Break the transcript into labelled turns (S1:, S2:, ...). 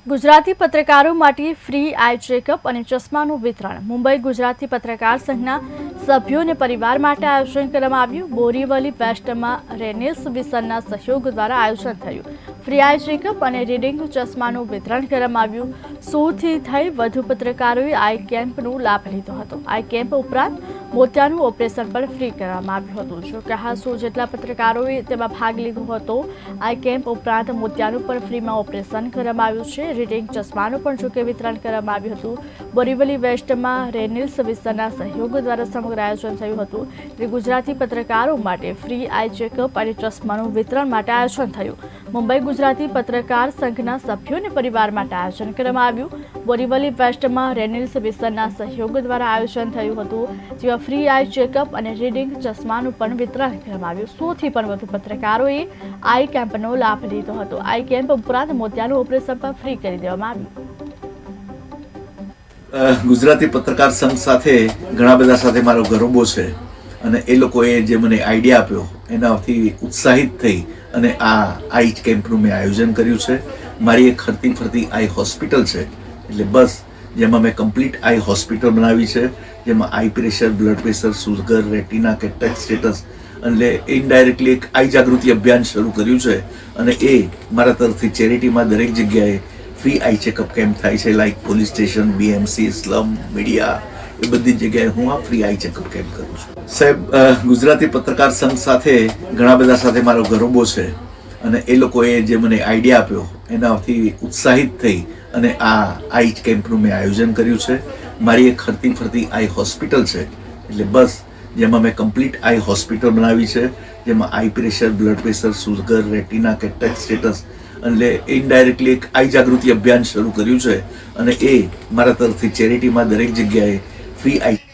S1: ગુજરાતી પત્રકારો માટે ફ્રી આઈ ચેકઅપ અને ચશ્માનું વિતરણ મુંબઈ ગુજરાતી પત્રકાર સંઘના સભ્યો અને પરિવાર માટે આયોજન કરવામાં આવ્યું। બોરીવલી વેસ્ટમાં રેનિસ વિસનના સહયોગ દ્વારા આયોજન થયું। ફ્રી આઈ ચેકઅપ અને રીડિંગ ચશ્માનું વિતરણ કરવામાં આવ્યું। 100 થી થઈ વધુ પત્રકારોએ આઈ કેમ્પનો લાભ લીધો હતો। આઈ કેમ્પ ઉપરાંત મોતિયાનું ઓપરેશન પણ ફ્રી કરવામાં આવ્યું હતું। જો કે 100 જેટલા પત્રકારોએ તેમાં ભાગ લીધો હતો। આઈ કેમ્પ ઉપરાંત મોતિયાનું પણ ફ્રીમાં ઓપરેશન કરવામાં આવ્યું છે। રીડિંગ ચશ્માનું પણ જોકે વિતરણ કરવામાં આવ્યું હતું। બોરીવલી વેસ્ટમાં રેનિસ વિસનના સહયોગ દ્વારા સમગ્ર આયોજન થયું હતું। ગુજરાતી પત્રકારો માટે ફ્રી આઈ ચેકઅપ અને ચશ્માનું વિતરણ માટે આયોજન થયું। મુંબઈ ગુજરાતી પત્રકાર સંઘના સભ્યો અને પરિવાર માટે આયોજન કરવામાં આવ્યું। બોરીવલી વેસ્ટમાં રેનિસ વિસનના સહયોગ દ્વારા આયોજન થયું હતું, જેમાં ફ્રી આઈ ચેકઅપ અને રીડિંગ ચશ્માનું પણ વિતરણ કરવામાં આવ્યું। 100 થી પણ વધુ પત્રકારોએ આઈ કેમ્પનો લાભ લીધો હતો। આઈ કેમ્પ ઉપરાંત મોતિયાનું ઓપરેશન પણ ફ્રી કરી દેવામાં આવ્યું।
S2: ગુજરાતી પત્રકાર સંઘ સાથે ઘણા બધા સાથે મારો ગરબો છે અને એ લોકોએ જે મને આઈડિયા આપ્યો એનાથી ઉત્સાહિત થઈ અને આ આઈ કેમ્પનું મેં આયોજન કર્યું છે। મારી એક હરતી ફરતી આઈ હોસ્પિટલ છે, એટલે બસ જેમાં મેં કમ્પ્લીટ આઈ હોસ્પિટલ બનાવી છે, જેમાં eye pressure, blood pressure, sugar, retina, cataract status એટલે ઇનડાયરેક્ટલી એક આઈ જાગૃતિ અભિયાન શરૂ કર્યું છે અને એ મારા તરફથી ચેરિટીમાં દરેક જગ્યાએ ફ્રી આઈ ચેકઅપ કેમ્પ થાય છે, like police station, BMC, slum, media, એ બધી જગ્યાએ હું આ ફ્રી આઈ ચેકઅપ કેમ્પ કરું છું। સાહેબ, ગુજરાતી પત્રકાર સંઘ સાથે ઘણા બધા સાથે મારો ગરબો છે અને એ લોકોએ જે મને આઈડિયા આપ્યો એનાથી ઉત્સાહિત થઈ અને આ આઈ કેમ્પનું મેં આયોજન કર્યું છે। મારી એક હરતી ફરતી આઈ હોસ્પિટલ છે, એટલે બસ જેમાં મેં કમ્પ્લીટ આઈ હોસ્પિટલ બનાવી છે, જેમાં eye pressure, blood pressure, sugar, retina, cataract status એટલે ઇનડાયરેક્ટલી એક આઈ જાગૃતિ અભિયાન શરૂ કર્યું છે અને એ મારા તરફથી ચેરિટીમાં દરેક જગ્યાએ ફ્રી આઈ